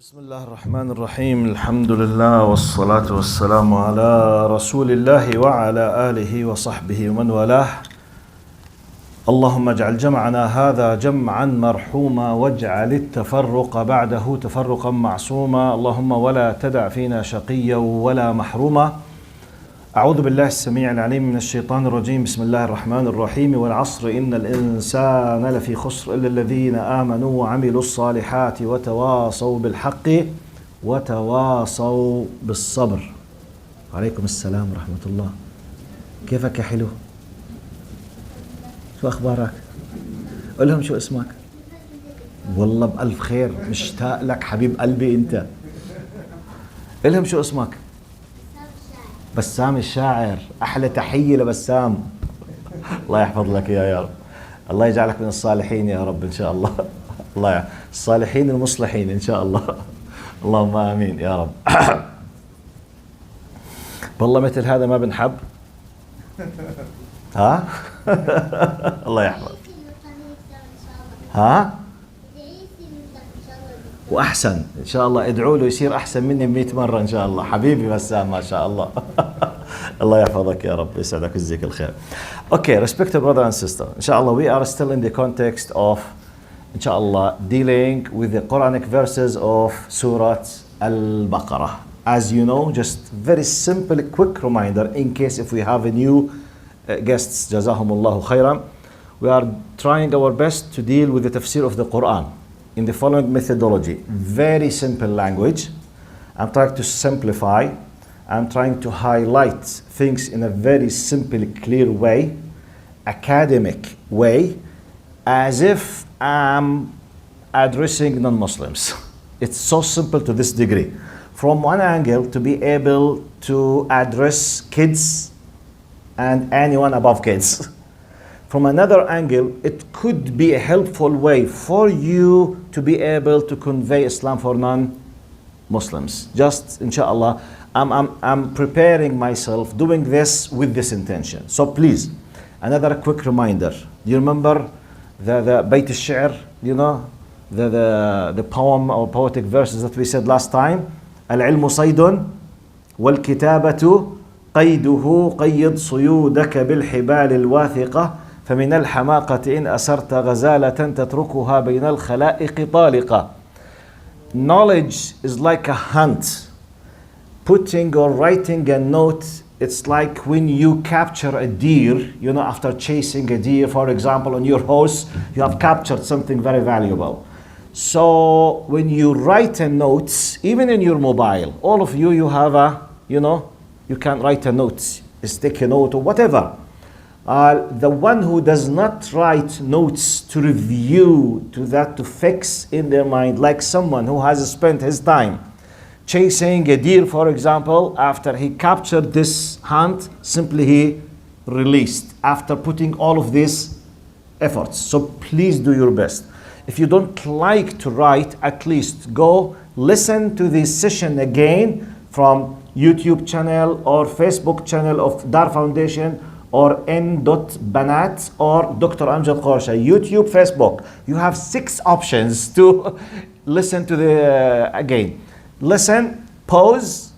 بسم الله الرحمن الرحيم. الحمد لله والصلاة والسلام على رسول الله وعلى آله وصحبه ومن والاه. اللهم اجعل جمعنا هذا جمعا مرحوما واجعل التفرق بعده تفرقا معصوما. اللهم ولا تدع فينا شقيا ولا محروما. أعوذ بالله السميع العليم من الشيطان الرجيم. بسم الله الرحمن الرحيم. والعصر إن الإنسان لفي خسر إلا الذين آمنوا وعملوا الصالحات وتواصوا بالحق وتواصوا بالصبر. عليكم السلام ورحمة الله. كيفك يا حلو؟ شو أخبارك؟ قل لهم شو اسمك؟ والله بألف خير، مشتاق لك حبيب قلبي أنت. قل لهم شو اسمك؟ بسام الشاعر. أحلى تحية لبسام. الله يحفظ لك يا رب. الله يجعلك من الصالحين يا رب إن شاء الله. الله الصالحين المصلحين إن شاء الله. اللهم آمين يا رب. والله مثل هذا ما بنحب. ها؟ الله يحفظ. ها؟ وأحسن إن شاء الله. ادعوا له يصير أحسن مني 100 مرة إن شاء الله. حبيبي بسام ما شاء الله. الله يحفظك يا رب، يسعدك ويجزيك الخير. Okay, respected brother and sister. Inshallah, we are still in the context of, inshallah, dealing with the Quranic verses of Surah AlBaqarah. As you know, just very simple, quick reminder in case if we have a new guests, Jazahumullahu khairan. We are trying our best to deal with the tafsir of the Quran in the following methodology. Very simple language. I'm trying to simplify. I'm trying to highlight things in a very simple, clear way, academic way, as if I'm addressing non-Muslims. It's so simple to this degree. From one angle, to be able to address kids and anyone above kids. From another angle, it could be a helpful way for you to be able to convey Islam for non-Muslims. Just, inshallah, I'm preparing myself, doing this with this intention. So please, another quick reminder. Do you remember the Bayt al-Shi'r, you know, the poem or poetic verses that we said last time? العلم صيد والكتابة قيده قيد صيودك بالحبال الواثقة فمن الحماقة إن أسرت غزالة تتركها بين الخلائق طالقة. Knowledge is like a hunt. Putting or writing a note, it's like when you capture a deer, you know, after chasing a deer, for example, on your horse, you have captured something very valuable. So when you write a note, even in your mobile, all of you, you have a, you know, you can write a note, stick a note or whatever. The one who does not write notes to review, to fix in their mind, like someone who has spent his time chasing a deer, for example, after he captured this hunt, simply he released after putting all of these efforts. So please do your best. If you don't like to write, at least go listen to this session again from YouTube channel or Facebook channel of Dar Foundation or n.banat or Dr. Amjad Qourshah, YouTube, Facebook. You have 6 options to listen to the again. Listen, pause,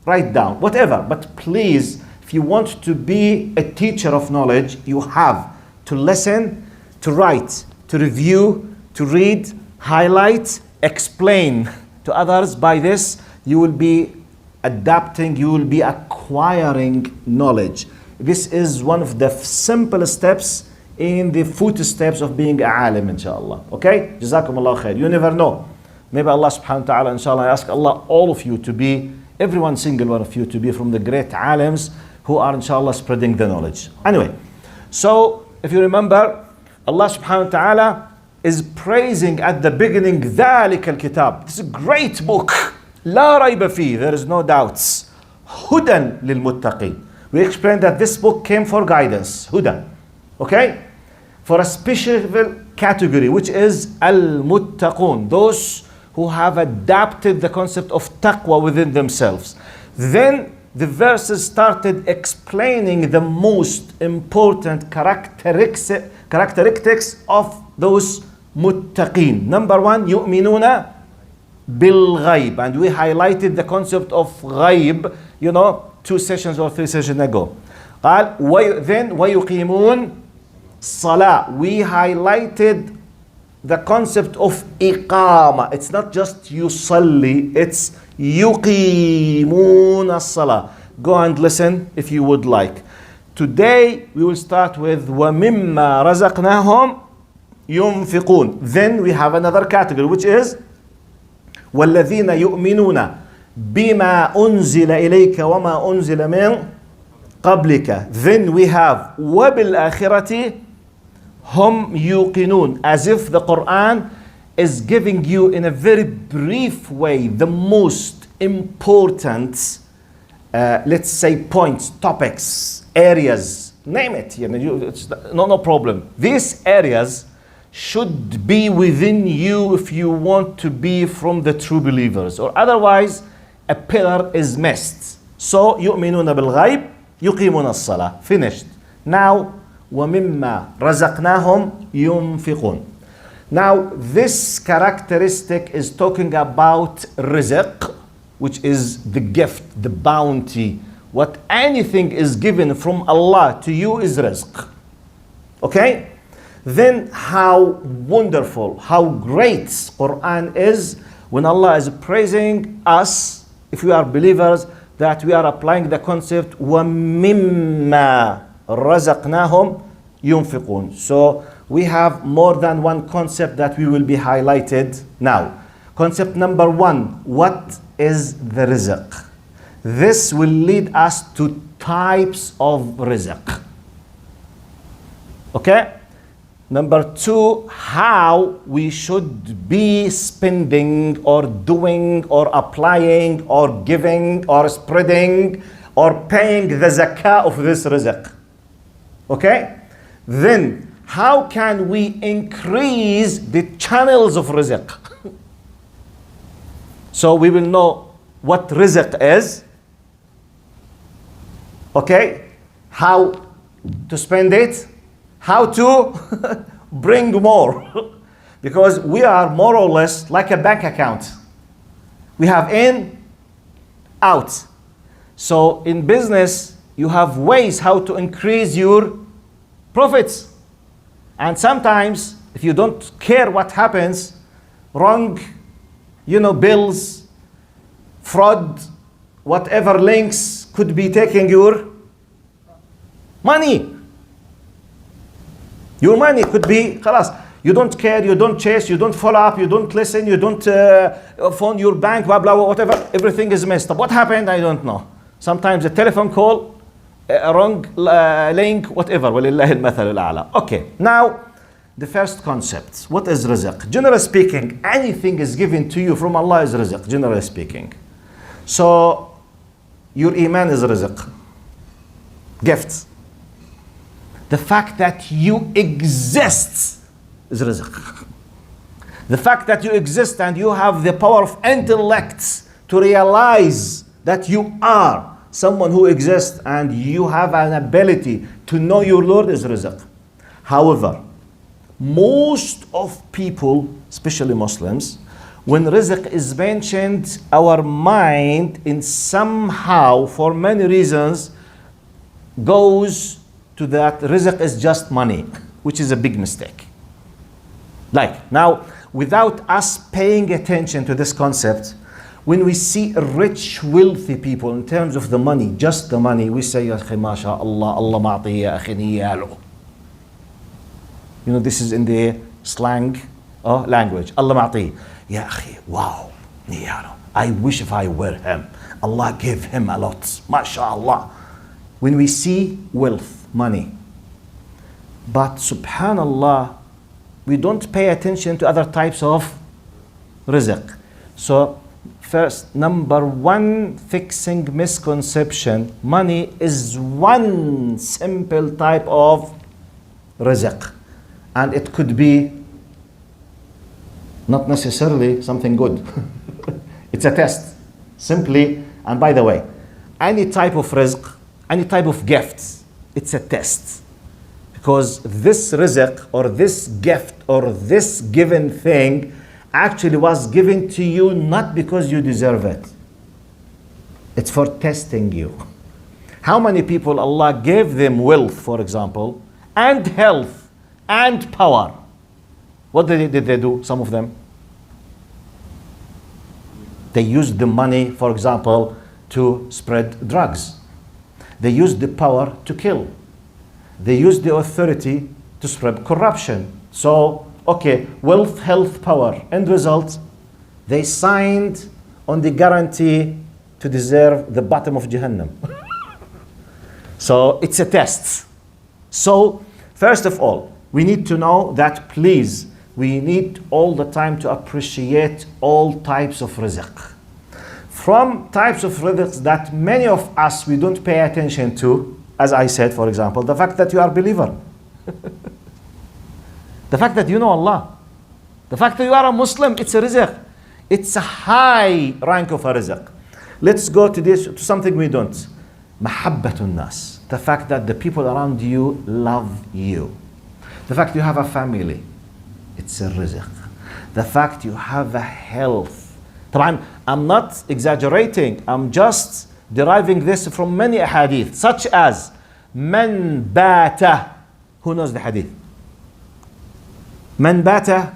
write down, whatever. But please, if you want to be a teacher of knowledge, you have to listen, to write, to review, to read, highlight, explain to others. By this, you will be adapting, you will be acquiring knowledge. This is one of the simple steps in the footsteps of being a alim, inshallah. Okay? Jazakum Allah khair. You never know. Maybe Allah subhanahu wa ta'ala, inshallah, I ask Allah, all of you to be, everyone single one of you to be from the great alims who are, inshallah, spreading the knowledge. Anyway, so if you remember, Allah subhanahu wa ta'ala is praising at the beginning, ذَلِكَ الْكِتَاب. This is a great book. لَا رَيْبَ فِيهِ. There is no doubts. هُدًى لِلْمُتَّقِينَ. We explained that this book came for guidance, huda, okay? For a special category, which is al-muttaqun, those who have adapted the concept of taqwa within themselves. Then the verses started explaining the most important characteristics of those muttaqin. Number 1, yu'minuna بالغيب. And we highlighted the concept of غيب, 2 sessions or 3 sessions ago. قال then ويقيمون الصلاة. We highlighted the concept of إقامة. It's not just يصلي, it's يقيمون الصلاة. Go and listen if you would like. Today we will start with ومما رزقناهم ينفقون. Then we have another category which is والذين يؤمنون بما أنزل إليك وما أنزل من قبلك. Then we have وبالآخرة هم يوقنون, as if the Quran is giving you in a very brief way the most important let's say points, topics, areas, name it, it's no problem. These areas should be within you if you want to be from the true believers, or otherwise a pillar is missed. So يؤمنون بالغيب يقيمون الصلاة. Finished. Now ومما رزقناهم ينفقون. Now this characteristic is talking about rizq, which is the gift, the bounty. What anything is given from Allah to you is rizq. Okay? Then how wonderful, how great Quran is when Allah is praising us, if we are believers, that we are applying the concept وَمِمَّا رَزَقْنَاهُمْ يُنْفِقُونَ. So we have more than one concept that we will be highlighted now. Concept number 1, what is the rizq? This will lead us to types of rizq. Okay? Number 2, how we should be spending or doing or applying or giving or spreading or paying the zakah of this rizq. Okay? Then, how can we increase the channels of rizq? So we will know what rizq is. Okay? How to spend it. How to bring more. Because we are more or less like a bank account. We have in, out. So in business, you have ways how to increase your profits. And sometimes, if you don't care what happens, wrong, bills, fraud, whatever links could be taking your money. Your money could be, خلاص, you don't care, you don't chase, you don't follow up, you don't listen, you don't phone your bank, blah, blah, whatever. Everything is messed up. What happened? I don't know. Sometimes a telephone call, a wrong link, whatever. وَلِلَّهِ الْمَثَلُ الْأَعْلَى. Okay, now the first concept. What is rizq? Generally speaking, anything is given to you from Allah is rizq, generally speaking. So, your iman is rizq. Gifts. The fact that you exist is rizq. The fact that you exist and you have the power of intellect to realize that you are someone who exists and you have an ability to know your Lord is rizq. However, most of people, especially Muslims, when rizq is mentioned, our mind in somehow, for many reasons, goes to that rizq is just money, which is a big mistake. Like, now, without us paying attention to this concept, when we see rich, wealthy people in terms of the money, just the money, we say, Ya akhi, masha Allah, Allah ma'ati ya akhi niyalu. This is in the slang language. Allah ma'ati. Ya akhi, wow, niyalu. I wish if I were him. Allah gave him a lot. MashaAllah. When we see wealth, money, but subhanallah, we don't pay attention to other types of rizq. So, first, number 1 fixing misconception, money is one simple type of rizq. And it could be not necessarily something good. It's a test. Simply, and by the way, any type of rizq, any type of gift, it's a test. Because this rizq or this gift or this given thing actually was given to you not because you deserve it. It's for testing you. How many people Allah gave them wealth, for example, and health and power? What did they do, some of them? They used the money, for example, to spread drugs. They used the power to kill. They used the authority to spread corruption. So, okay, wealth, health, power. End result, they signed on the guarantee to deserve the bottom of Jahannam. So it's a test. So, first of all, we need to know that, please, we need all the time to appreciate all types of rizq. From types of rizq that many of us, we don't pay attention to, as I said, for example, the fact that you are a believer. The fact that you know Allah. The fact that you are a Muslim, it's a rizq. It's a high rank of a rizq. Let's go to something we don't. Mahabbatun nas. The fact that the people around you love you. The fact you have a family. It's a rizq. The fact you have a health. I'm not exaggerating. I'm just deriving this from many hadith, such as Man bata. Who knows the hadith? Man bata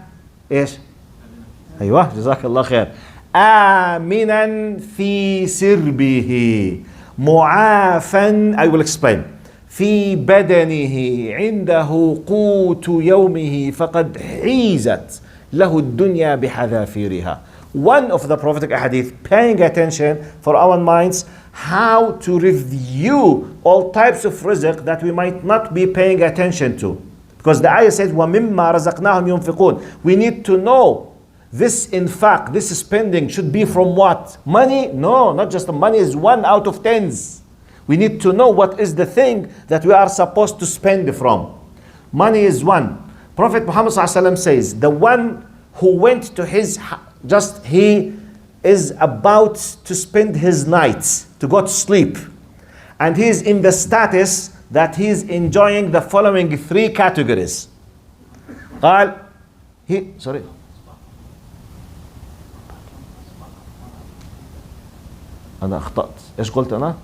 ايش؟ ايوه جزاك الله خير. آمنا في سربه معافا. I will explain. في بدنه عنده قوت يومه فقد حيزت له الدنيا بحذافيرها. One of the prophetic hadith, paying attention for our minds, how to review all types of rizq that we might not be paying attention to. Because the ayah says, ومما رزقناهم ينفقون. We need to know this infaq, this spending should be from what? Money? No, not just the money is 1 out of 10s. We need to know what is the thing that we are supposed to spend from. Money is one. Prophet Muhammad ﷺ says, the one who went to his, he is about to spend his nights to go to sleep. And he is in the status that he is enjoying the following 3 categories. Sorry. أنا أخطأت. إيش قلت أنا؟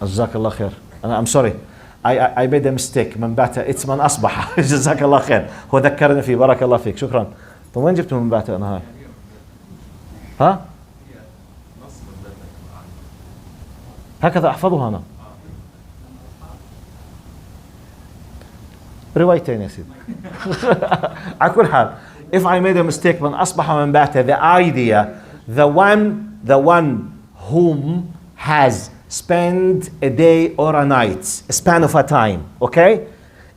جزاك الله خير. I'm sorry. I made a mistake. من بات it's من أصبح. جزاك الله خير. هو ذكرني فيه. بارك الله فيك. شكرا. طب وين جبت من بات أنا هاي؟ ها؟ هكذا أحفظها أنا. روايتين يا سيدي. على كل حال. If I made a mistake من أصبح من بات, the idea, the one whom has spent a day or a night, a span of a time, okay?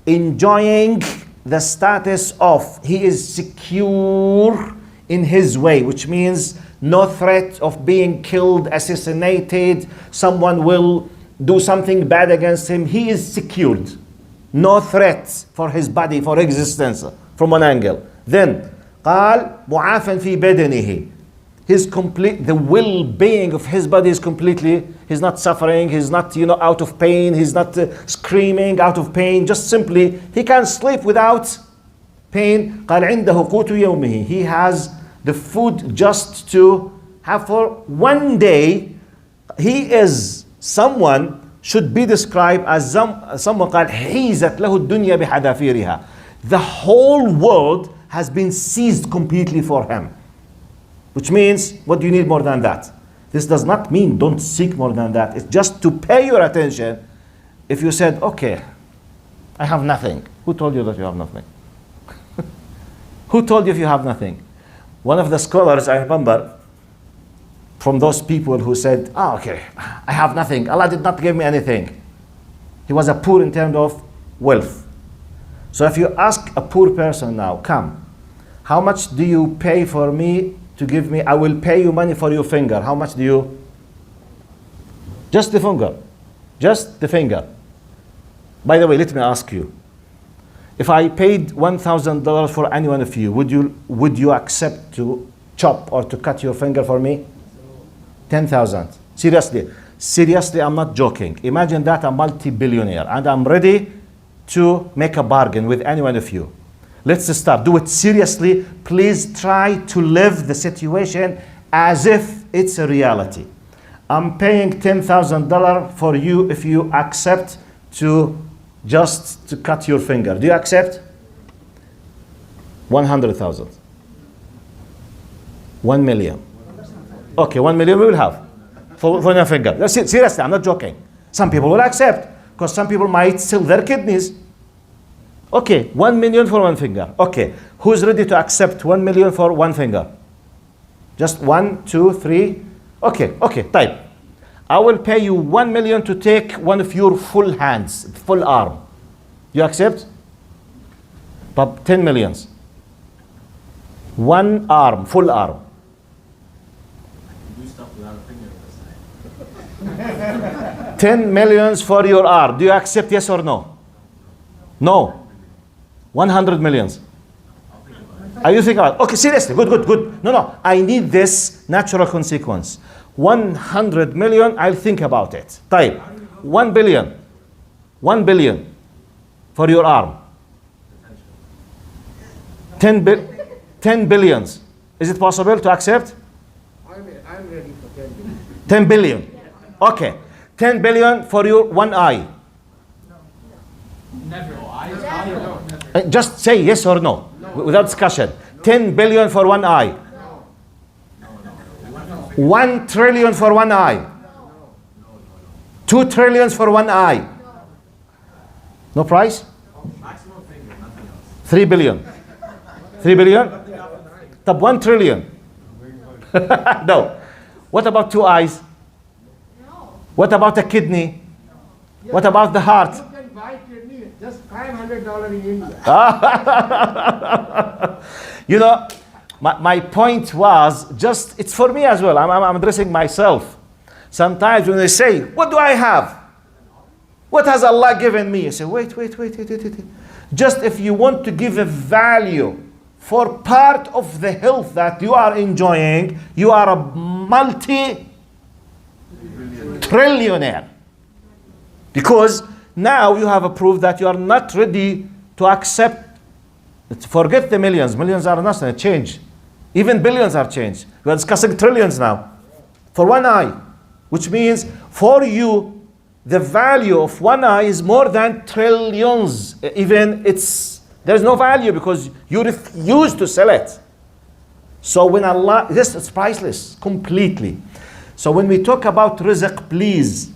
Enjoying the status of he is secure in his way, which means no threat of being killed, assassinated, someone will do something bad against him. He is secured. No threat for his body, for existence, from one angle. Then, قال معافا في بدنه. His complete, the well-being of his body is completely, he's not suffering, he's not, out of pain, he's not screaming out of pain, just simply, he can sleep without pain. قال عنده قوت يومه. He has the food just to have for one day. He is someone, should be described as someone قال حيزت له الدنيا بحذافيرها. The whole world has been seized completely for him. Which means, what do you need more than that? This does not mean don't seek more than that. It's just to pay your attention. If you said, okay, I have nothing. Who told you that you have nothing? Who told you if you have nothing? One of the scholars, I remember, from those people who said, okay, I have nothing. Allah did not give me anything. He was a poor in terms of wealth. So if you ask a poor person now, come, how much do you pay for me to give me? I will pay you money for your finger. How much do you? Just the finger. Just the finger. By the way, let me ask you. If I paid $1,000 for any one of you, would you accept to chop or to cut your finger for me? 10,000. Seriously. Seriously, I'm not joking. Imagine that I'm multi-billionaire and I'm ready to make a bargain with any one of you. Let's start. Do it seriously. Please try to live the situation as if it's a reality. I'm paying $10,000 for you if you accept to just to cut your finger. Do you accept? 100,000. 1 million. Okay, 1 million we will have for your finger. Seriously, I'm not joking. Some people will accept because some people might sell their kidneys. Okay, 1 million for one finger. Okay, who's ready to accept 1 million for one finger? Just 1, 2, 3. Okay, type. I will pay you 1 million to take one of your full hands, full arm. You accept? But 10 millions. One arm, full arm. Do stuff without a finger. 10 millions for your arm. Do you accept, yes or no? No. 100 millions. Are you thinking about it? Okay, seriously, good. No, I need this natural consequence. 100 million, I'll think about it. Type. 1 billion. 1 billion for your arm. 10 billions. Is it possible to accept? I'm ready for 10 billion. 10 billion. Okay. 10 billion for your one eye. Never. Just say yes or no, without discussion. 10 billion for one eye. 1 trillion for one eye. 2 trillions for one eye. No price? Maximum finger, nothing else. 3 billion. 3 billion? Tab 1 trillion. No. What about 2 eyes? What about a kidney? What about the heart? You can buy kidney, just $500 in India. You know, my point was just, it's for me as well. I'm addressing myself. Sometimes when they say, what do I have? What has Allah given me? You say, wait. Just if you want to give a value for part of the health that you are enjoying, you are a multi-trillionaire. Because now you have a proof that you are not ready to accept. Forget the millions. Millions are nothing, change. Even billions are changed. We are discussing trillions now. For one eye. Which means for you, the value of one eye is more than trillions. Even there's no value because you refuse to sell it. So when Allah, this is priceless, completely. So when we talk about rizq, please,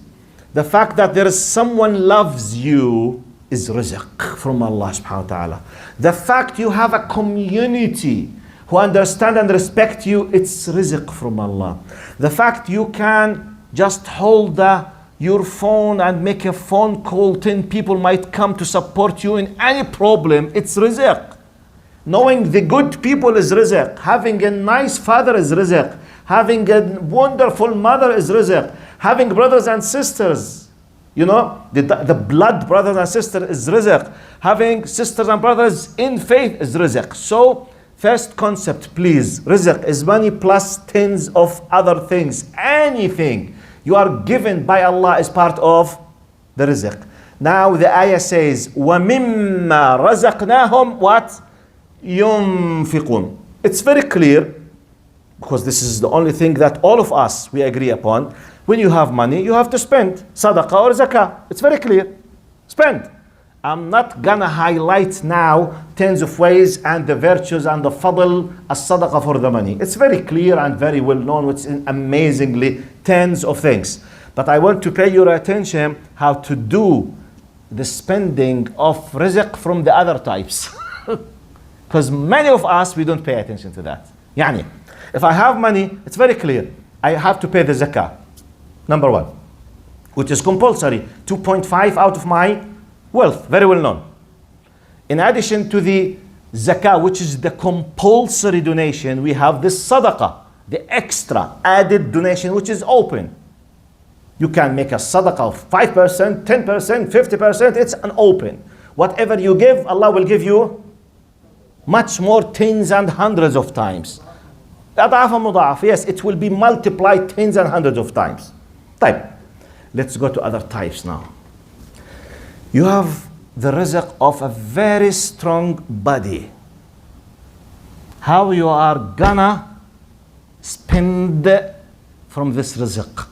the fact that there is someone loves you is rizq from Allah subhanahu wa ta'ala. The fact you have a community who understand and respect you, it's rizq from Allah. The fact you can just hold your phone and make a phone call, 10 people might come to support you in any problem, it's rizq. Knowing the good people is rizq. Having a nice father is rizq. Having a wonderful mother is rizq. Having brothers and sisters, you know, the blood brothers and sisters is rizq. Having sisters and brothers in faith is rizq. So, first concept, please, rizq is money plus tens of other things. Anything you are given by Allah is part of the rizq. Now the ayah says, ومما رزقناهم what? ينفقون. It's very clear, because this is the only thing that all of us we agree upon. When you have money, you have to spend sadaqah or zakah. It's very clear. Spend. I'm not gonna highlight now tens of ways and the virtues and the fadl as sadaqah for the money. It's very clear and very well known, which is amazingly tens of things. But I want to pay your attention how to do the spending of rizq from the other types. Because many of us, we don't pay attention to that. Yani, if I have money, it's very clear. I have to pay the zakah. Number one, which is compulsory. 2.5 out of my wealth, very well known. In addition to the zakah, which is the compulsory donation, we have the sadaqah, the extra added donation, which is open. You can make a sadaqah of 5%, 10%, 50%, it's an open. Whatever you give, Allah will give you much more, tens and hundreds of times. Yes, it will be multiplied tens and hundreds of times. Type. Let's go to other types now. You have the rizq of a very strong body. How you are gonna spend from this rizq.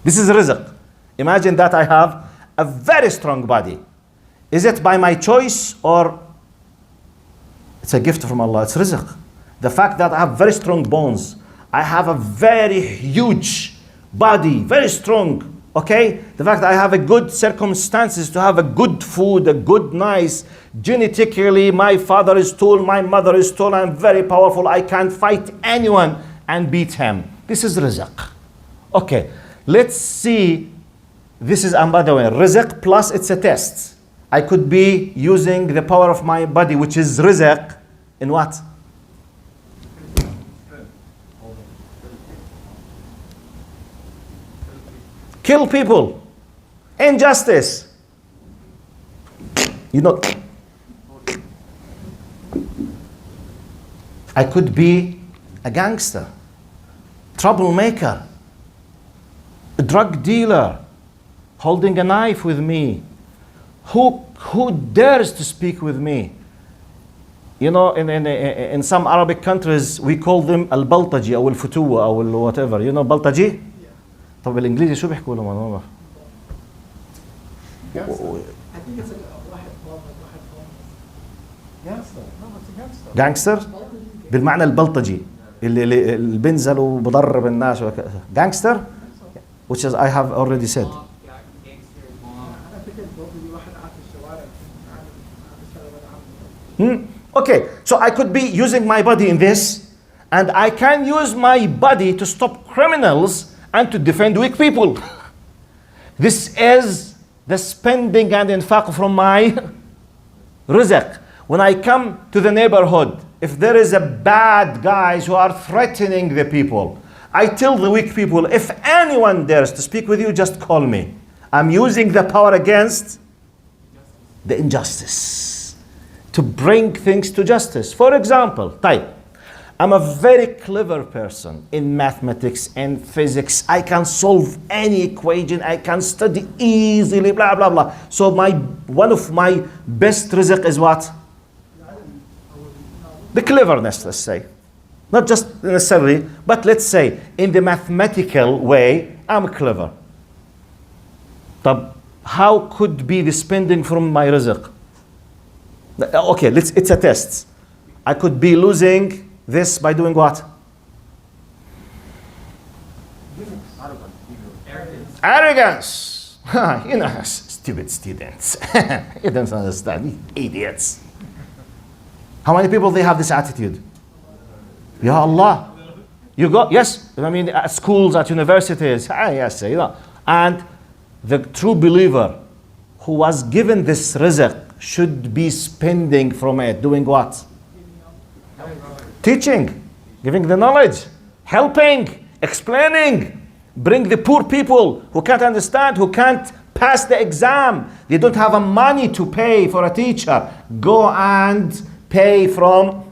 This is rizq. Imagine that I have a very strong body. Is it by my choice or it's a gift from Allah? It's rizq. The fact that I have very strong bones, I have a very huge body, very strong. Okay, the fact that I have a good circumstances to have a good food, a good nice, genetically my father is tall, my mother is tall, I'm very powerful, I can fight anyone and beat him. This is rizq. Okay, let's see, this is, and by the way, rizq plus it's a test. I could be using the power of my body, which is rizq, in what? Kill people. Injustice. You know, I could be a gangster, troublemaker, a drug dealer, holding a knife with me. Who dares to speak with me? You know, in some Arabic countries, we call them البلطجي أو الفتوة أو whatever. You know بلطجي? طب بالإنجليزي شو بيحكوا لهم أنا؟ I think it's واحد gangster. No, it's a gangster. gangster بالمعنى البلطجي اللي بنزل وبضرب الناس gangster, which is I have already said. Okay, so I could be using my body in this, and I can use my body to stop criminals and to defend weak people. This is the spending and infaq from my rizq. When I come to the neighborhood, if there is a bad guys who are threatening the people, I tell the weak people, if anyone dares to speak with you, just call me. I'm using the power against the injustice to bring things to justice. For example, type. I'm a very clever person in mathematics and physics. I can solve any equation. I can study easily, blah, blah, blah. So one of my best rizq is what? The cleverness, let's say. Not just necessarily, but let's say in the mathematical way, I'm clever. But how could be the spending from my rizq? Okay, it's a test. I could be losing this by doing what? Arrogance. You know, stupid students. You don't understand, idiots. How many people they have this attitude? Ya Allah. You go, yes, I mean at schools, at universities, yes, you know. And the true believer who was given this rizq should be spending from it, doing what? Teaching, giving the knowledge, helping, explaining, bring the poor people who can't understand, who can't pass the exam, they don't have a money to pay for a teacher. Go and pay from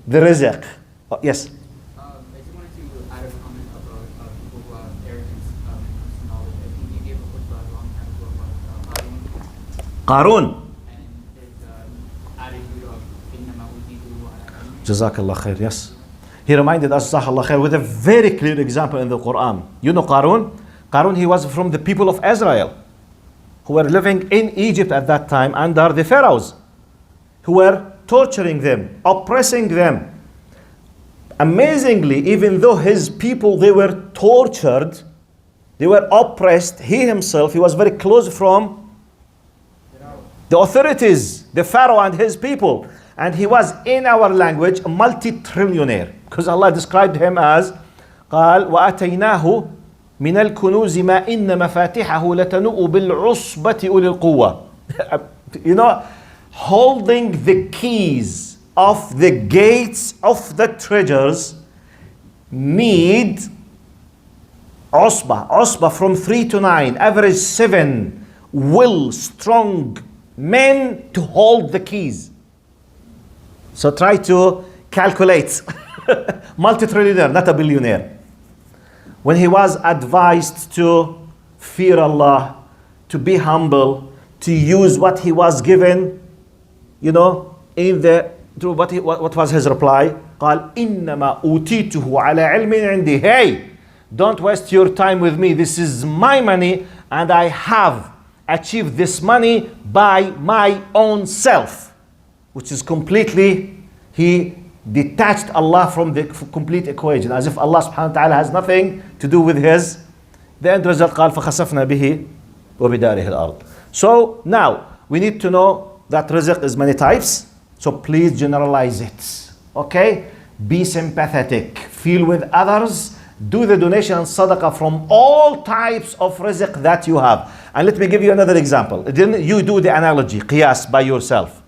the rizq. Oh, yes? I just wanted to add a comment about people who have arrogance when it comes to knowledge. I think you gave a khutbah a long time ago about Qarun. and his attitude of إنما أوتيته على علم. Jazakallah khair, yes. He reminded us, Jazakallah khair, with a very clear example in the Quran. You know Qarun? Qarun, he was from the people of Israel who were living in Egypt at that time under the pharaohs who were torturing them, oppressing them. Amazingly, even though his people, they were tortured, they were oppressed, he himself, he was very close from the authorities, the pharaoh and his people. And he was, in our language, a multi-trillionaire. Because Allah described him as قال وآتيناه من الكنوز ما إن مفاتحه لتنوء بالعصبة أولي القوة. You know, holding the keys of the gates of the treasures need Usba from 3 to 9, average 7 strong men to hold the keys. So try to calculate. Multi-trillionaire, not a billionaire. When he was advised to fear Allah, to be humble, to use what he was given, in the through what was his reply? قال إنما أوتيته على علم عندي. Hey, don't waste your time with me. This is my money, and I have achieved this money by my own self, which is completely, he detached Allah from the complete equation, as if Allah subhanahu wa ta'ala has nothing to do with his. The end result قال فخسفنا به وبداره الأرض. So now we need to know that rizq is many types. So please generalize it. Okay? Be sympathetic. Feel with others. Do the donation and sadaqah from all types of rizq that you have. And let me give you another example. Then you do the analogy, qiyas by yourself.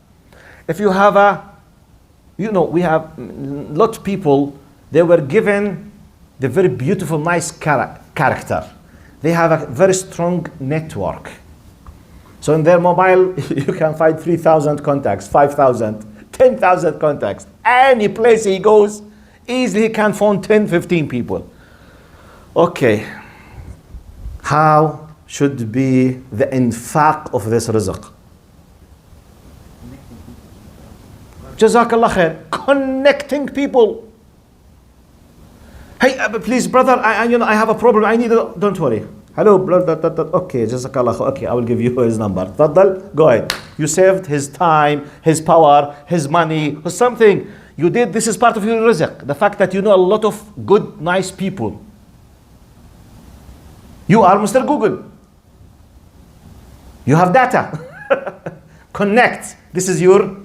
If you have we have a lot of people, they were given the very beautiful, nice character. They have a very strong network. So in their mobile, you can find 3,000 contacts, 5,000, 10,000 contacts. Any place he goes, easily he can phone 10, 15 people. Okay. How should be the infaq of this rizq? Jazakallah khair. Connecting people. Hey, please, brother, I have a problem. I need a, don't worry. Hello, brother. Okay, Jazakallah khair. Okay, I will give you his number. Tafaddal, go ahead. You saved his time, his power, his money, or something. You did, this is part of your rizq. The fact that you know a lot of good, nice people. You are Mr. Google. You have data. Connect. This is your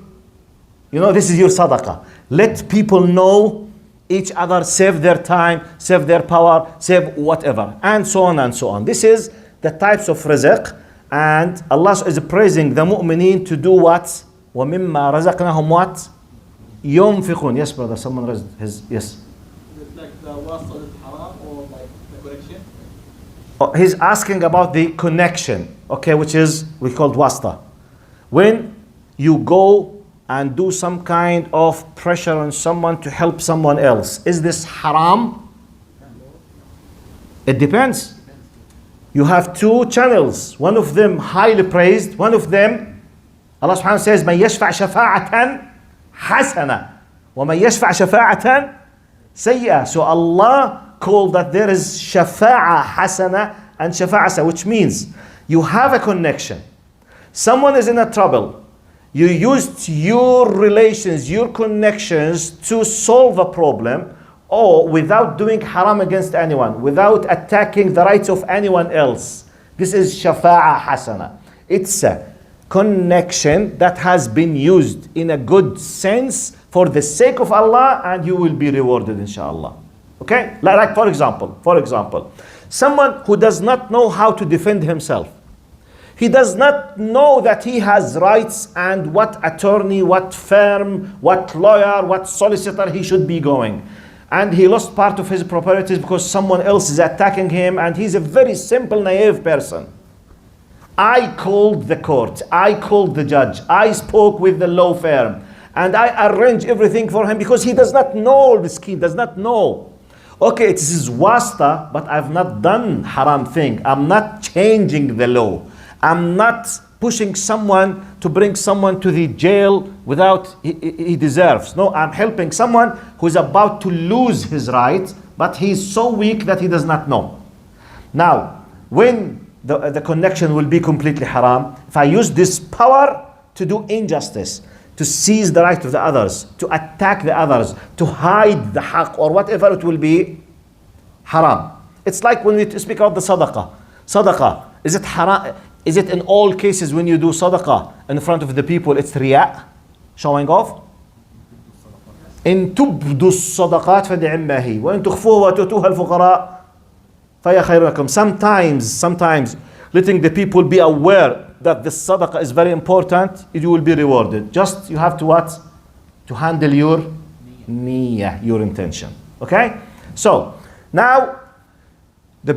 sadaqah. Let people know each other, save their time, save their power, save whatever, and so on and so on. This is the types of rizq, and Allah is praising the mu'mineen to do what? ومما رزقناهم what? ينفقون. Yes, brother, someone raised his, yes. Is it like the wasl is haram or like the connection? Oh, he's asking about the connection, okay, which is, we called wasta. When you go and do some kind of pressure on someone to help someone else, is this haram? It depends. You have two channels, one of them highly praised, one of them, Allah subhanahu wa ta'ala says, من يشفع شفاعة حسنة ومن يشفع شفاعة سيئة. So Allah called that there is shafa'a hasana and shafa'a, which means you have a connection. Someone is in a trouble. You used your relations, your connections to solve a problem, or without doing haram against anyone, without attacking the rights of anyone else. This is shafa'a hasana. It's a connection that has been used in a good sense for the sake of Allah, and you will be rewarded inshallah. Okay? Like for example, someone who does not know how to defend himself. He does not know that he has rights and what attorney, what firm, what lawyer, what solicitor he should be going. And he lost part of his properties because someone else is attacking him, and he's a very simple, naive person. I called the court, I called the judge, I spoke with the law firm, and I arranged everything for him because he does not know the scheme, does not know. Okay, it is wasta, but I've not done haram thing. I'm not changing the law. I'm not pushing someone to bring someone to the jail without he deserves. No, I'm helping someone who's about to lose his right, but he's so weak that he does not know. Now, when the connection will be completely haram, if I use this power to do injustice, to seize the right of the others, to attack the others, to hide the haqq or whatever, it will be haram. It's like when we speak about the sadaqah. Sadaqah, is it haram? Is it in all cases when you do sadaqah in front of the people, it's riya, showing off? إن تبدوا الصدقات فنعما هي وإن تخفوها وتؤتوها الفقراء فهي خير لكم. Sometimes letting the people be aware that this sadaqah is very important, you will be rewarded. Just you have to what? To handle your niyyah, your intention. Okay? So now the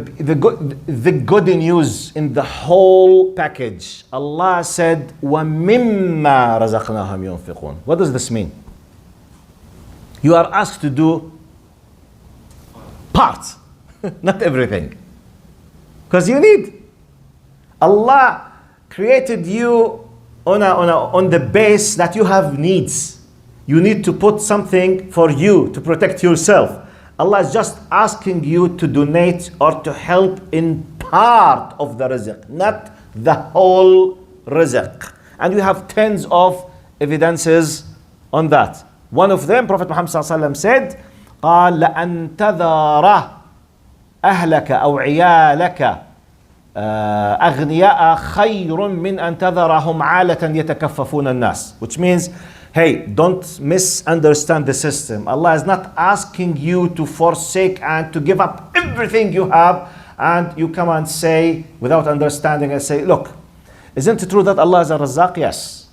good news in the whole package. Allah said, ومما رزقناهم ينفقون. What does this mean? You are asked to do part, not everything. Because you need. Allah created you on the base that you have needs. You need to put something for you to protect yourself. Allah is just asking you to donate or to help in part of the rizq, not the whole rizq. And we have tens of evidences on that. One of them, Prophet Muhammad said, قال لأن تذر أهلك أو عيالك أغنياء خير من أن تذرهم عالة يتكففون الناس. Which means, hey, don't misunderstand the system. Allah is not asking you to forsake and to give up everything you have, and you come and say, without understanding, and say, look, isn't it true that Allah is a Razzaq? Yes.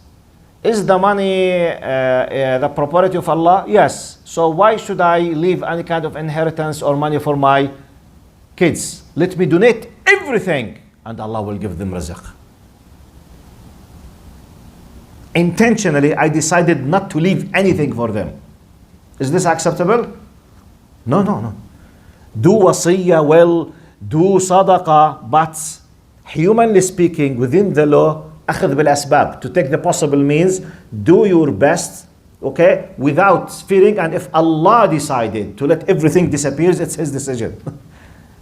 Is the money the property of Allah? Yes. So why should I leave any kind of inheritance or money for my kids? Let me donate everything and Allah will give them rizq. Intentionally, I decided not to leave anything for them. Is this acceptable? No. Do wasiyya well, do sadaqah, but humanly speaking, within the law, أخذ بالأسباب, to take the possible means, do your best, okay, without fearing, and if Allah decided to let everything disappear, it's His decision.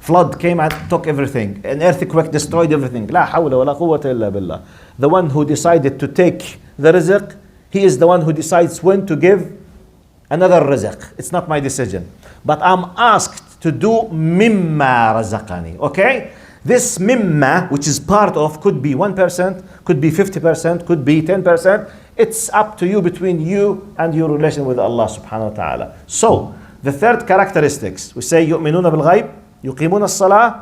Flood came and took everything. An earthquake destroyed everything. لا حول ولا قوة إلا بالله. The one who decided to take the rizq, he is the one who decides when to give another rizq. It's not my decision. But I'm asked to do مما رزقني. Okay? This mimma, which is part of, could be 1%, could be 50%, could be 10%. It's up to you, between you and your relation with Allah subhanahu wa ta'ala. So, the third characteristics, we say يؤمنون بالغيب, يقيمون الصلاة,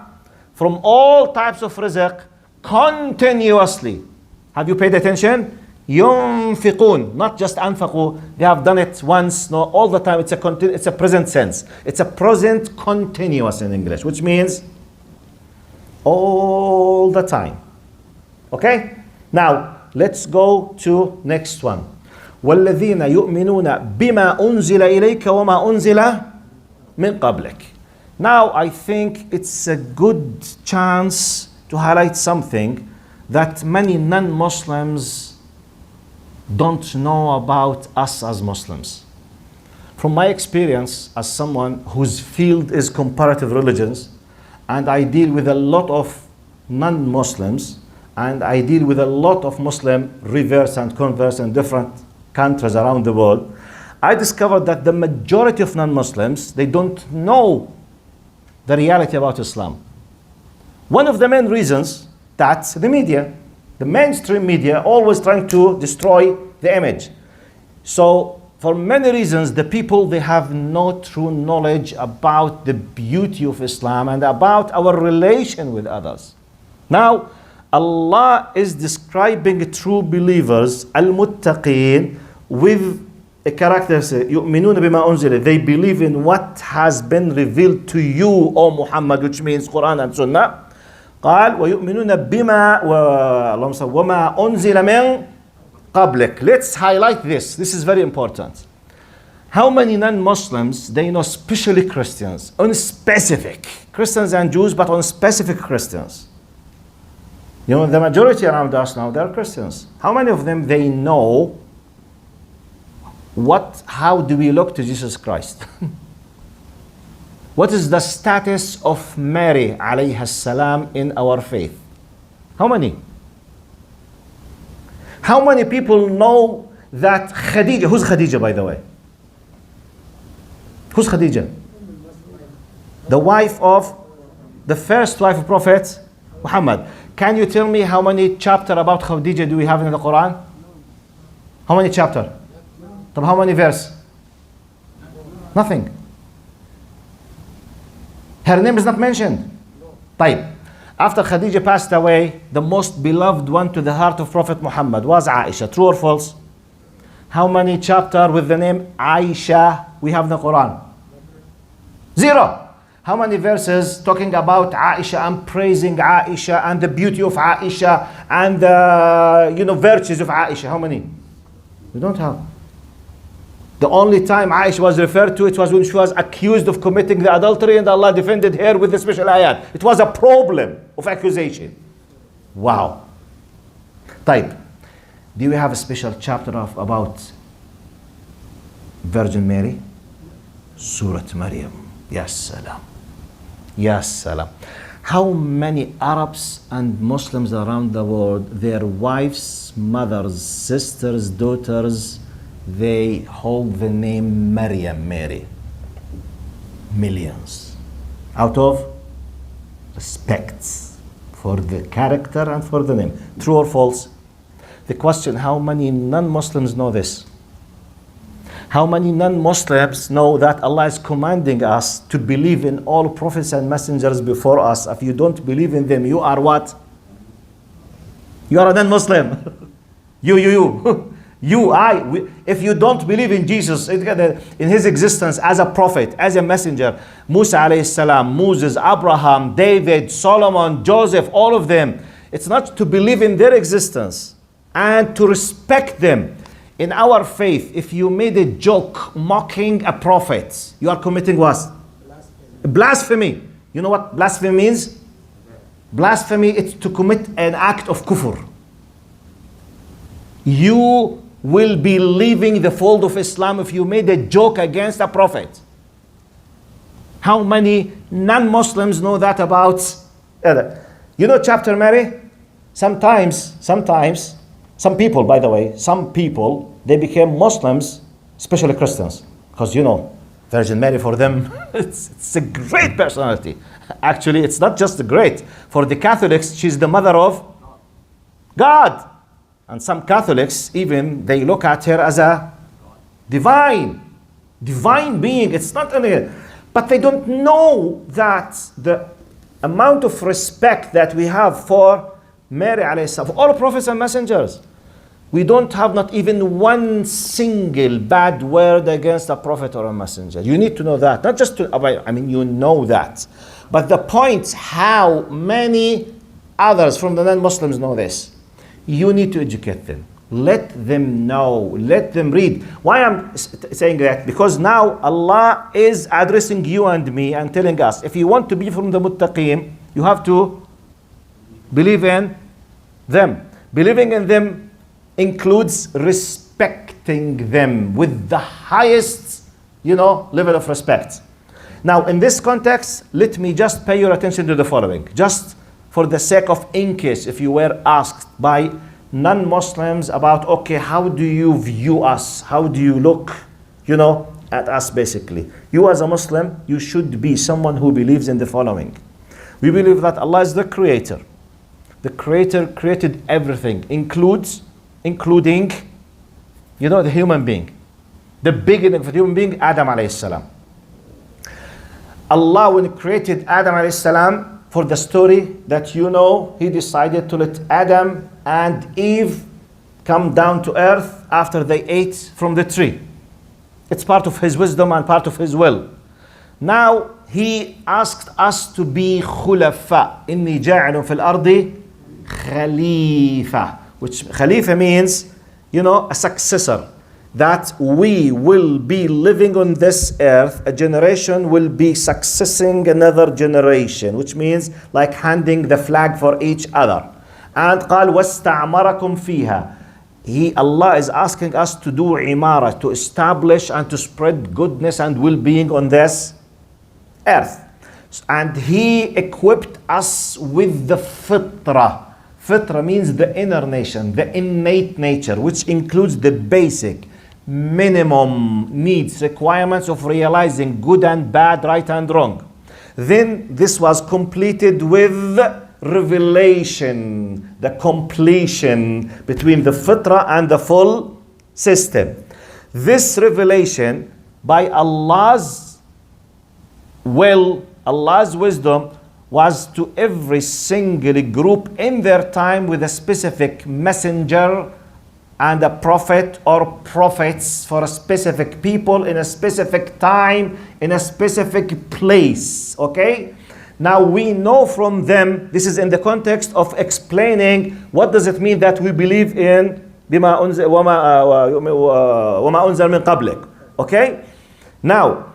from all types of rizq, continuously. Have you paid attention? ينفقون, not just أنفقوا, they have done it once, no, all the time. It's a present sense. It's a present continuous in English, which means all the time. Okay? Now, let's go to next one. وَالَّذِينَ يُؤْمِنُونَ بِمَا أُنزِلَ إِلَيْكَ وَمَا أُنزِلَ مِنْ قَبْلِكَ. Now, I think it's a good chance to highlight something that many non-Muslims don't know about us as Muslims. From my experience as someone whose field is comparative religions, and I deal with a lot of non-Muslims, and I deal with a lot of Muslim reverts and converts in different countries around the world, I discovered that the majority of non-Muslims, they don't know the reality about Islam. One of the main reasons, that's the media. The mainstream media always trying to destroy the image. So, for many reasons, the people, they have no true knowledge about the beauty of Islam and about our relation with others. Now, Allah is describing true believers, al-muttaqeen, with a characteristic, يُؤْمِنُونَ بِمَا أُنزِلَ, they believe in what has been revealed to you, O Muhammad, which means Quran and Sunnah. قال وَيُؤْمِنُونَ بِمَا وَمَا أُنزِلَ مِنْ قَبْلِكَ. Let's highlight this. This is very important. How many non-Muslims, they know, especially Christians, on specific, Christians and Jews, but on specific Christians. You know, the majority around us now, they're Christians. How many of them, they know how do we look to Jesus Christ? What is the status of Mary alayha salam in our faith? How many? How many people know that Khadija, who's Khadija by the way? Who's Khadija? The wife of, the first wife of Prophet Muhammad. Can you tell me how many chapters about Khadija do we have in the Quran? How many chapters? How many verses? Nothing. Her name is not mentioned. طيب. After Khadija passed away, the most beloved one to the heart of Prophet Muhammad was Aisha. True or false? How many chapters with the name Aisha we have in the Quran? 0. How many verses talking about Aisha and praising Aisha and the beauty of Aisha and the virtues of Aisha? How many? We don't have. The only time Aisha was referred to, it was when she was accused of committing the adultery and Allah defended her with the special ayat. It was a problem of accusation. Wow. طيب, do we have a special chapter about Virgin Mary? Surah Maryam. Yes, salam. Yes, salam. How many Arabs and Muslims around the world, their wives, mothers, sisters, daughters, they hold the name Maryam, Mary? Millions. Out of respect for the character and for the name. True or false? The question, how many non-Muslims know this? How many non-Muslims know that Allah is commanding us to believe in all prophets and messengers before us? If you don't believe in them, you are what? You are a non-Muslim. If you don't believe in Jesus, in his existence as a prophet, as a messenger, Musa alayhi salam, Moses, Abraham, David, Solomon, Joseph, all of them, it's not to believe in their existence and to respect them. In our faith, if you made a joke mocking a prophet, you are committing what? Blasphemy. You know what blasphemy means? Blasphemy is to commit an act of kufr. You will be leaving the fold of Islam if you made a joke against a prophet. How many non-Muslims know that about? You know chapter Mary? Sometimes, some people, by the way, they became Muslims, especially Christians. Because you know, Virgin Mary for them, it's a great personality. Actually, it's not just great. For the Catholics, she's the mother of God. And some Catholics, even, they look at her as a divine being. It's not only, but they don't know that the amount of respect that we have for Mary alayhi salam, for all prophets and messengers. We don't have not even one single bad word against a prophet or a messenger. You need to know that. Not just to, I mean, you know that. But the point, how many others from the non-Muslims know this? You need to educate them. Let them know. Let them read. Why I'm saying that? Because now Allah is addressing you and me and telling us, if you want to be from the muttaqeen, you have to believe in them. Believing in them includes respecting them with the highest, level of respect. Now, in this context, let me just pay your attention to the following. Just for the sake of, in case, if you were asked by non-Muslims about, okay, how do you view us? How do you look, at us basically? You as a Muslim, you should be someone who believes in the following. We believe that Allah is the creator. The creator created everything, including, the human being. The beginning of the human being, Adam alayhi salam. Allah, when he created Adam alayhi salam, for the story that he decided to let Adam and Eve come down to earth after they ate from the tree. It's part of his wisdom and part of his will. Now, he asked us to be khulafa. Inni ja'ilun fil ardi khalifa. Which khalifa means, a successor. That we will be living on this earth, a generation will be successing another generation, which means like handing the flag for each other. And قال وَاسْتَعْمَرَكُمْ فِيهَا. Allah is asking us to do imara, to establish and to spread goodness and well-being on this earth. And He equipped us with the fitrah. Fitrah means the inner nation, the innate nature, which includes the basic, minimum needs, requirements of realizing good and bad, right and wrong. Then this was completed with revelation, the completion between the fitrah and the full system. This revelation by Allah's will, Allah's wisdom, was to every single group in their time with a specific messenger and a prophet or prophets for a specific people in a specific time, in a specific place. Okay? Now we know from them, this is in the context of explaining what does it mean that we believe in بما أنزل وما أنزل من قبلك. Okay? Now,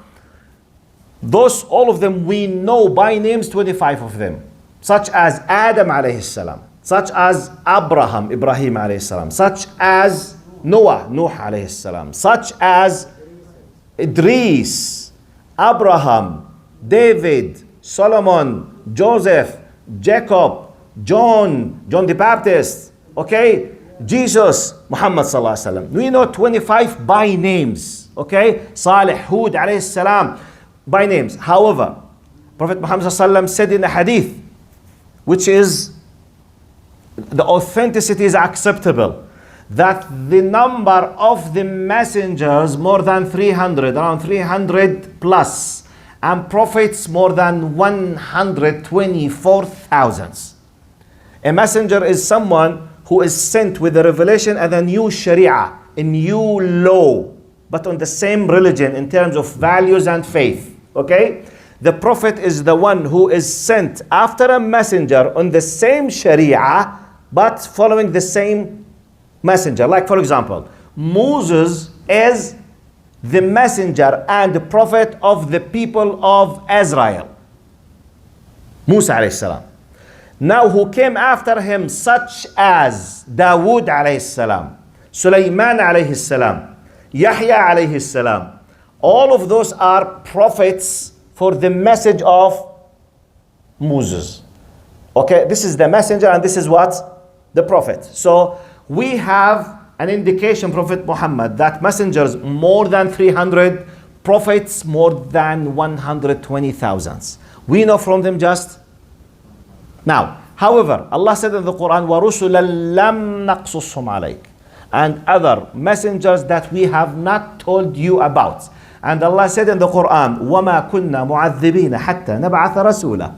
all of them we know by names, 25 of them, such as Adam alayhi salam. such as Abraham, Ibrahim alayhi salam, such as Noah, Nuh alayhi salam, such as Idris, Abraham, David, Solomon, Joseph, Jacob, John the Baptist, okay, Jesus, Muhammad sallallahu alaihi wasallam. We know 25 by names, okay, Salih, Hud alayhi salam, by names. However, Prophet Muhammad sallallahu alaihi wasallam said in a hadith, which is, the authenticity is acceptable, that the number of the messengers more than 300, around 300 plus, and prophets more than 124,000. A messenger is someone who is sent with a revelation and a new sharia, a new law, but on the same religion in terms of values and faith. Okay? The prophet is the one who is sent after a messenger on the same sharia, but following the same messenger. Like for example, Moses is the messenger and the prophet of the people of Israel. Musa alayhi salam. Now who came after him, such as Dawood alayhi salam, Sulaiman alayhi salam, Yahya alayhi salam. All of those are prophets for the message of Moses. Okay, this is the messenger and this is what? The prophet. So we have an indication, Prophet Muhammad, that messengers more than 300, prophets more than 120,000. We know from them just now. However, Allah said in the Quran, وَرُسُلًا لَمْ نَقْصُصْهُمْ عَلَيْكَ, and other messengers that we have not told you about. And Allah said in the Quran, وَمَا كُنَّا مُعَذِّبِينَ حَتَّى نَبْعَثَ رَسُولًا.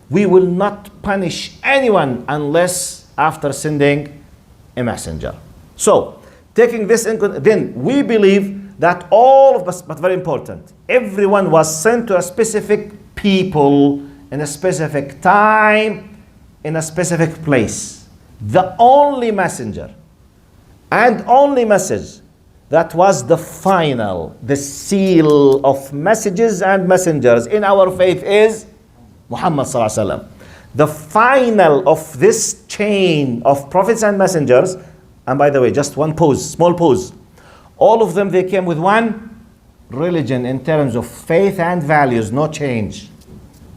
We will not punish anyone unless after sending a messenger. So, taking this in, then we believe that all of us, but very important, everyone was sent to a specific people in a specific time, in a specific place. The only messenger and only message that was the final, the seal of messages and messengers in our faith is Muhammad sallallahu alaihi wasallam. The final of this chain of prophets and messengers, and by the way, just one pause, small pause. All of them, they came with one religion in terms of faith and values, no change.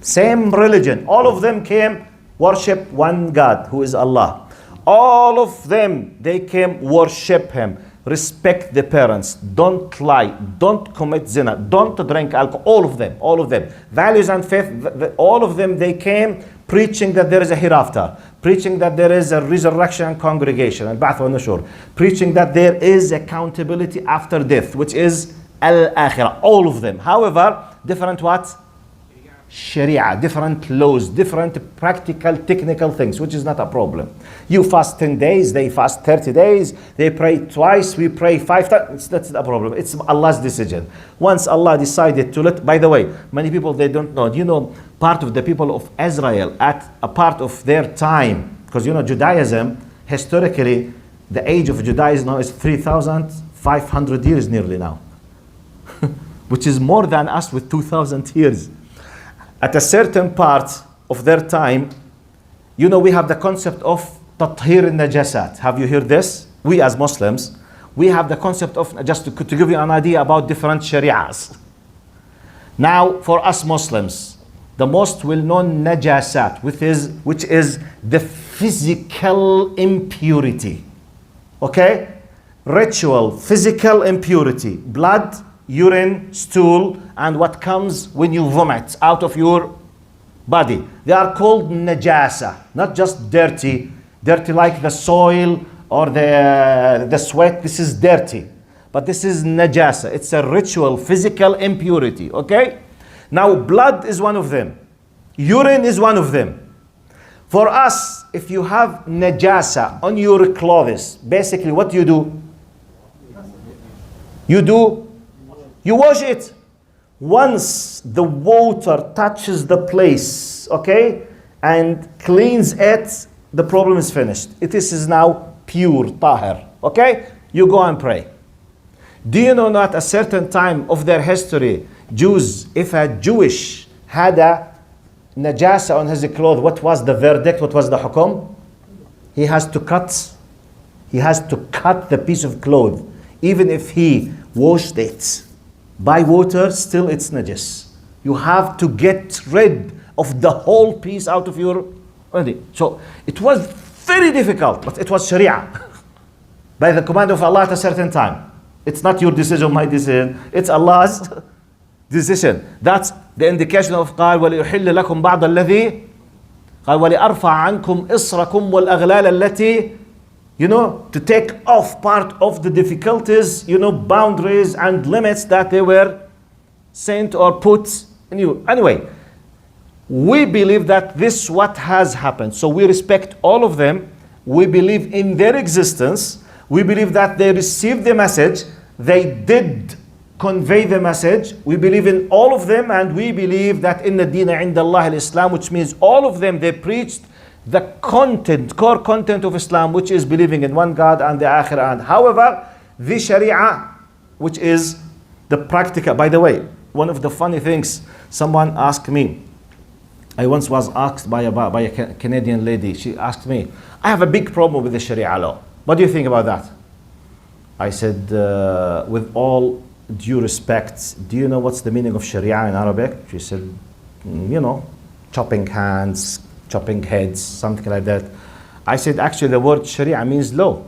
Same religion. All of them came worship one God, who is Allah. All of them, they came worship Him. Respect the parents. Don't lie. Don't commit zina. Don't drink alcohol. All of them. All of them. Values and faith, all of them, they came preaching that there is a hereafter. Preaching that there is a resurrection and congregation. And ba'th wa nushur. Preaching that there is accountability after death, which is al-akhirah. All of them. However, different what? Sharia, different laws, different practical, technical things, which is not a problem. You fast 10 days, they fast 30 days, they pray twice, we pray 5 times. That's not a problem. It's Allah's decision. Once Allah decided to let, by the way, many people, they don't know. You know, part of the people of Israel at a part of their time, because you know, Judaism, historically, the age of Judaism now is 3,500 years nearly now, which is more than us with 2,000 years. At a certain part of their time, you know, we have the concept of tathir al-najasat. Have you heard this? We as Muslims, we have the concept of, just to give you an idea about different shari'as. Now, for us Muslims, the most well-known najasat, which is the physical impurity. Okay? Ritual, physical impurity, blood, urine, stool, and what comes when you vomit out of your body. They are called najasa, not just dirty like the soil or the sweat. This is dirty, but this is najasa. It's a ritual, physical impurity, okay? Now, blood is one of them. Urine is one of them. For us, if you have najasa on your clothes, basically what you do? You wash it. Once the water touches the place, okay, and cleans it, the problem is finished. It is now pure, tahir, okay? You go and pray. Do you know that at a certain time of their history, Jews, if a Jewish had a najasa on his clothes, what was the verdict? What was the hukum? he has to cut the piece of cloth. Even if he washed it by water, still it's najis. You have to get rid of the whole piece out of your body. So it was very difficult, but it was Sharia. By the command of Allah at a certain time. It's not your decision, my decision. It's Allah's decision. That's the indication of قال وليحل لكم بعض الذي قال ولأرفع عنكم إصركم والأغلال التي, to take off part of the difficulties, boundaries and limits that they were sent or put in you. Anyway, we believe that this what has happened. So we respect all of them. We believe in their existence. We believe that they received the message. They did convey the message. We believe in all of them, and we believe that in the deen inda Allah al-Islam, which means all of them, they preached the core content of Islam, which is believing in one God and the Akhirah. And however, the Sharia, which is the practical. By the way, one of the funny things, someone asked me, I once was asked by a Canadian lady, she asked me, I have a big problem with the Sharia law. What do you think about that? I said, with all due respect, do you know what's the meaning of Sharia in Arabic? She said, chopping hands, chopping heads, something like that. I said, actually the word Sharia means law.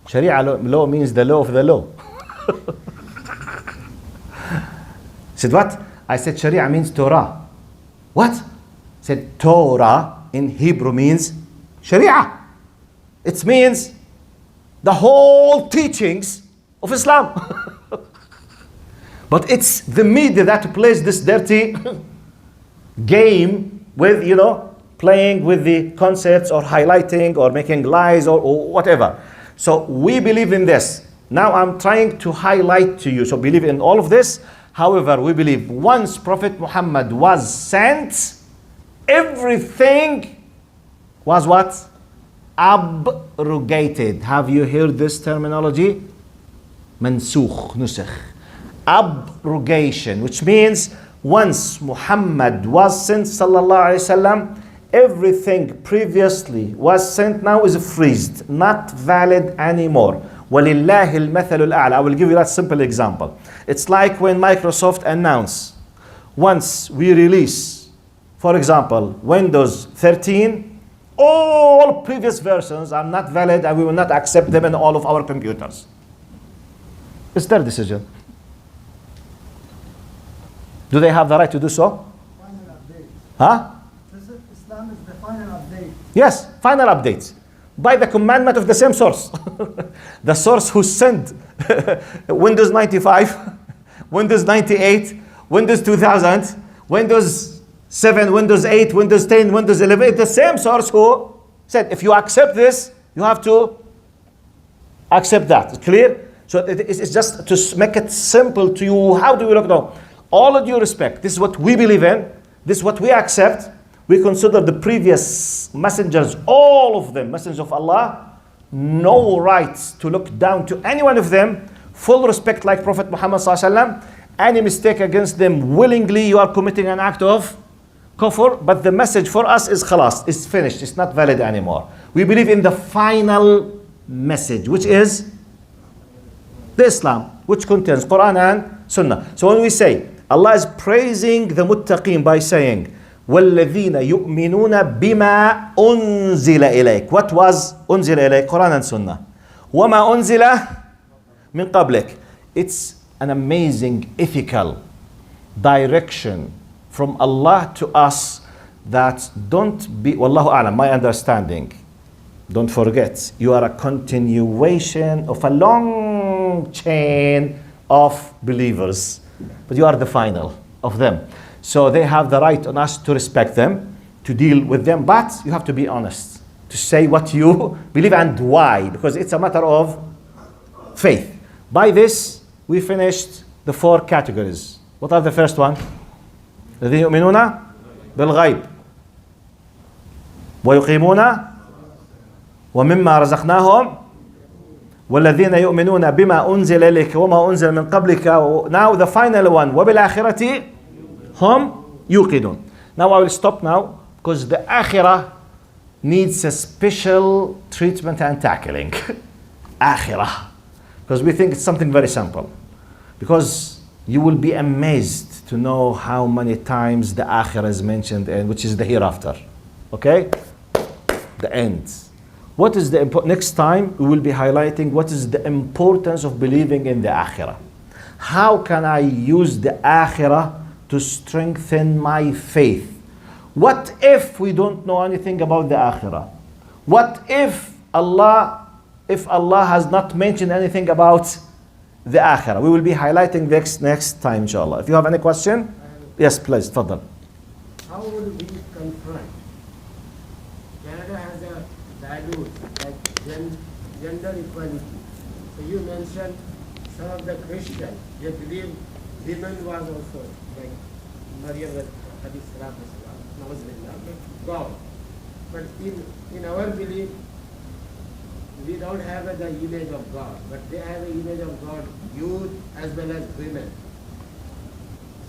Sharia law means the law of the law. Said what? I said Sharia means Torah. What? Said Torah in Hebrew means Sharia. It means the whole teachings of Islam. But it's the media that plays this dirty game with, playing with the concepts or highlighting or making lies or whatever. So we believe in this. Now I'm trying to highlight to you. So believe in all of this. However, we believe once Prophet Muhammad was sent, everything was what? Abrogated. Have you heard this terminology? Mansukh, nusakh. Abrogation, which means once Muhammad was sent, sallallahu alaihi wasallam, everything previously was sent now is freezed, not valid anymore. وَلِلَّهِ الْمَثَلُ الْأَعْلَى. I will give you that simple example. It's like when Microsoft announced, once we release, for example, Windows 13, all previous versions are not valid and we will not accept them in all of our computers. It's their decision. Do they have the right to do so? Final update. Huh? Islam is the final update. Yes, final updates. By the commandment of the same source. The source who sent Windows 95, Windows 98, Windows 2000, Windows 7, Windows 8, Windows 10, Windows 11. It's the same source who said, if you accept this, you have to accept that. Clear? So it's just to make it simple to you. How do we look now? All of due respect, this is what we believe in. This is what we accept. We consider the previous messengers, all of them, messengers of Allah, no right to look down to any one of them. Full respect like Prophet Muhammad sallallahu alaihi wasallam. Any mistake against them, willingly you are committing an act of kufr. But the message for us is khalas, it's finished, it's not valid anymore. We believe in the final message, which is the Islam, which contains Quran and Sunnah. So when we say, Allah is praising the muttaqeen by saying, وَالَّذِينَ يُؤْمِنُونَ بِمَا أُنزِلَ إِلَيْكَ. What was أُنزِلَ إِلَيْكَ? Quran and Sunnah. وَمَا أُنزِلَ مِن قَبْلِكَ. It's an amazing ethical direction from Allah to us that don't be, Wallahu a'lam, my understanding, don't forget, you are a continuation of a long chain of believers, but you are the final of them. So they have the right on us to respect them, to deal with them, but you have to be honest, to say what you believe and why, because it's a matter of faith. By this, we finished the 4 categories. What are the first one? الذين يؤمنون بالغيب ويقيمون ومما رزقناهم والذين يؤمنون بما أنزل إليك وما أنزل من قبلك. Now the final one, وبالآخرة هم يوقنون. Now I will stop now because the akhirah needs a special treatment and tackling. Akhirah. Because we think it's something very simple. Because you will be amazed to know how many times the akhirah is mentioned, and which is the hereafter. Okay? The end. What is the next time we will be highlighting what is the importance of believing in the akhirah. How can I use the akhirah to strengthen my faith? What if we don't know anything about the akhirah? What if Allah has not mentioned anything about the akhirah? We will be highlighting this next time, inshallah. If you have any question, yes, please, tafadhal. How would we confront? Canada has a values like gender equality. So you mentioned some of the Christians, they believe women was also like Maryam God. But in our belief, we don't have the image of God, but they have the image of God, youth as well as women.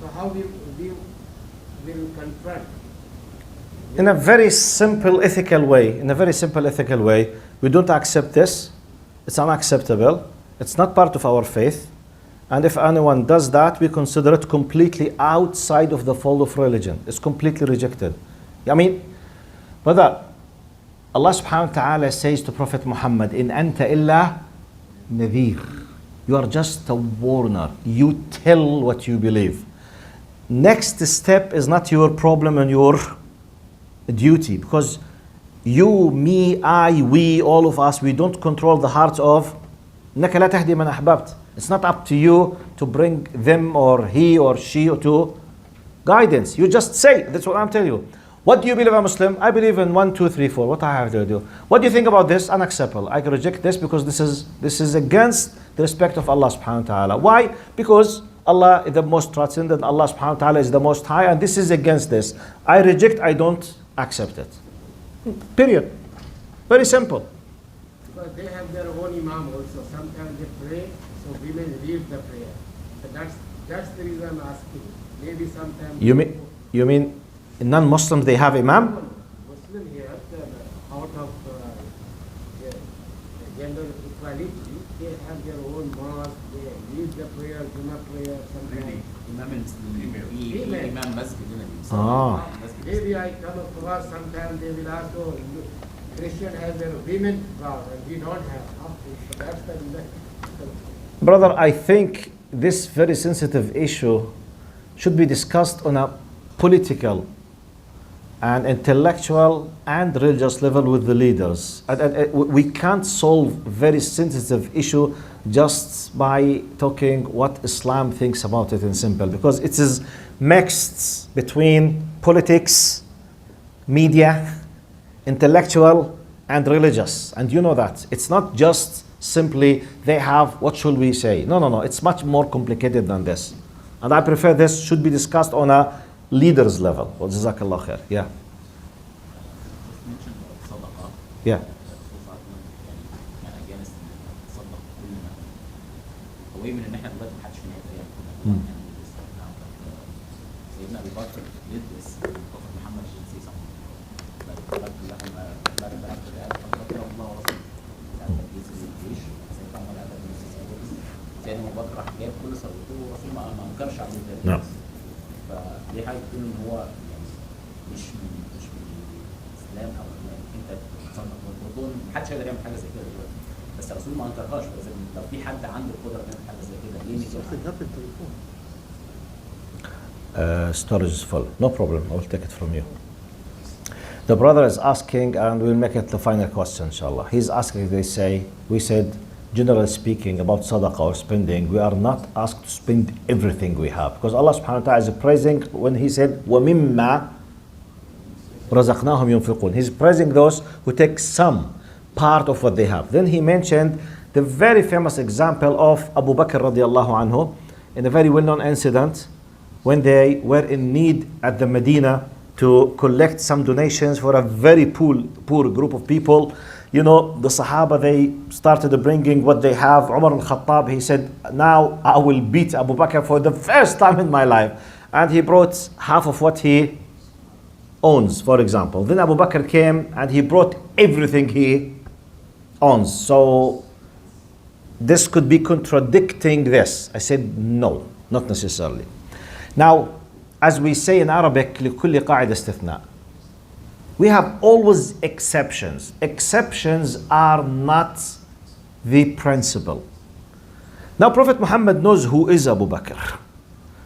So how we will confront? In a very simple ethical way, we don't accept this. It's unacceptable. It's not part of our faith. And if anyone does that, we consider it completely outside of the fold of religion. It's completely rejected. I mean, brother, Allah subhanahu wa ta'ala says to Prophet Muhammad, In anta illa nadhir. You are just a warner. You tell what you believe. Next step is not your problem and your duty, because you, me, I, we, all of us, we don't control the hearts of إنك لا تهدي من أحببت. It's not up to you to bring them or he or she to guidance. You just say, that's what I'm telling you. What do you believe, a Muslim? I believe in 1, 2, 3, 4. What I have to do? What do you think about this? Unacceptable. I reject this because this is against the respect of Allah subhanahu wa ta'ala. Why? Because Allah is the most transcendent, Allah subhanahu wa ta'ala is the most high, and this is against this. I reject, I don't accept it. Period. Very simple. Because they have their own imam also. Sometimes they pray, so women leave the prayer. So that's the reason I'm asking. Maybe sometimes You mean non-Muslims, they have imam? Muslim here, out of gender equality, they have their own mosque, they leave the prayer, Jummah prayer, sometimes. Imam masjid. Maybe I come across sometimes they will ask, oh, Christian has their women vow and we don't have. So that's the reason. Brother, I think this very sensitive issue should be discussed on a political and intellectual and religious level with the leaders. We can't solve very sensitive issue just by talking what Islam thinks about it in simple, because it is mixed between politics, media, intellectual and religious. And you know that. It's not just simply they have, what should we say? No. It's much more complicated than this. And I prefer this should be discussed on a leaders level. Well, Jazakallah khair. Yeah. Yeah. قوي من ان احنا دلوقتي ما حدش فينا يتخيل سيدنا ابو بكر يدرس البروفيت محمد جنسي صح الله ورسوله الجيش سيدنا عمر قال سيدنا ابو بكر راح جايب كل ثروته والرسول ما انكرش عليه ذلك. نعم. فدي حاجه تقول ان هو يعني مش من الاسلام او انت تصنف والبطون ما حدش يقدر يعمل حاجه زي كده دلوقتي. بس الرسول ما انكرهاش، لو في حد عنده القدره يعمل حاجه زي كده ليه نيجي storage is full. No problem. I will take it from you. The brother is asking, and we'll make it the final question, inshallah. He's asking, we said, generally speaking, about sadaqah or spending, we are not asked to spend everything we have. Because Allah subhanahu wa ta'ala is praising when He said, ومما رزقناهم ينفقون. He's praising those who take some part of what they have. Then he mentioned the very famous example of Abu Bakr radiallahu anhu in a very well-known incident when they were in need at the Medina to collect some donations for a very poor group of people. You know, the Sahaba, they started bringing what they have. Umar al-Khattab, he said, now I will beat Abu Bakr for the first time in my life. And he brought half of what he owns, for example. Then Abu Bakr came and he brought everything he owns. So this could be contradicting this. I said no, not necessarily. Now, as we say in Arabic, لكل قاعدة استثناء. We have always exceptions. Exceptions are not the principle. Now Prophet Muhammad knows who is Abu Bakr.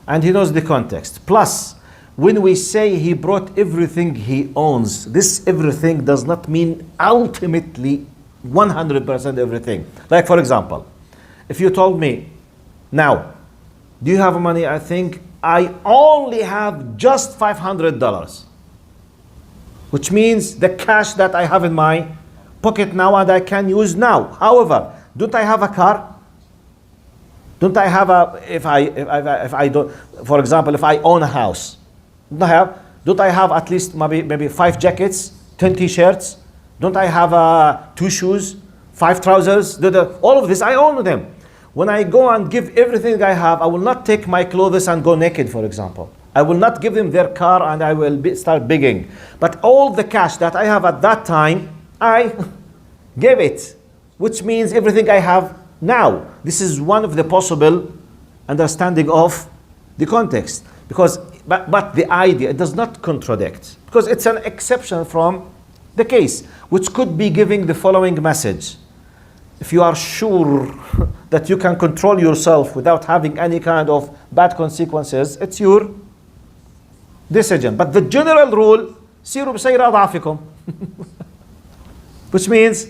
And he knows the context. Plus, when we say he brought everything he owns, this everything does not mean ultimately 100% everything. Like for example, if you told me, now, do you have money? I think I only have just $500. Which means the cash that I have in my pocket now and I can use now. However, don't I have a car? Don't I have if I don't, for example, if I own a house, don't I have at least maybe 5 jackets, 10 t-shirts? Don't I have 2 shoes, 5 trousers? All of this, I own them. When I go and give everything I have, I will not take my clothes and go naked, for example. I will not give them their car and I will start begging. But all the cash that I have at that time, I gave it. Which means everything I have now. This is one of the possible understanding of the context. But the idea, it does not contradict. Because it's an exception from the case. Which could be giving the following message. If you are sure that you can control yourself without having any kind of bad consequences, it's your decision. But the general rule, سيروا بسير أضعافكم. Which means,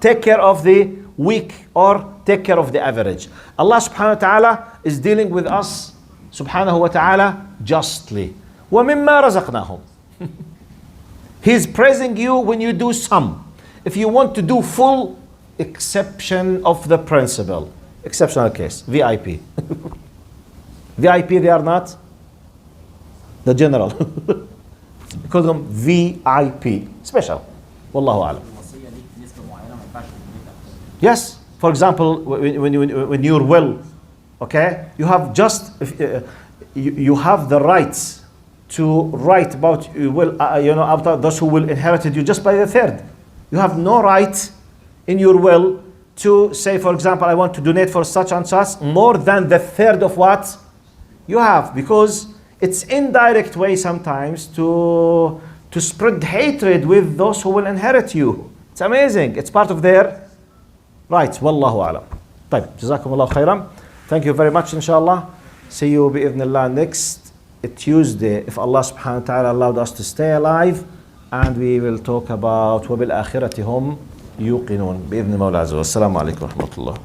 take care of the weak or take care of the average. Allah subhanahu wa ta'ala is dealing with us subhanahu wa ta'ala justly. ومما رزقناهم. He's praising you when you do some. If you want to do full, exception of the principle. Exceptional case, VIP. VIP, they are not the general. We call them VIP, special. Wallahu alam. الوصيه ليك نسبه معينه ما ينفعش تديها. Yes, for example, when you're well, okay, you have just you have the rights to write about about those who will inherit you just by the third. You have no right in your will to say, for example, I want to donate for such and such more than the third of what you have, because it's indirect way sometimes to spread hatred with those who will inherit you. It's amazing. It's part of their rights. Wallahu alam. طيب, جزاكم الله خيرا. Thank you very much, inshallah. See you بإذن الله next Tuesday, if Allah subhanahu wa ta'ala allowed us to stay alive, and we will talk about وبالآخرة هم يوقنون بإذن المولى عز وجل. السلام عليكم ورحمة الله.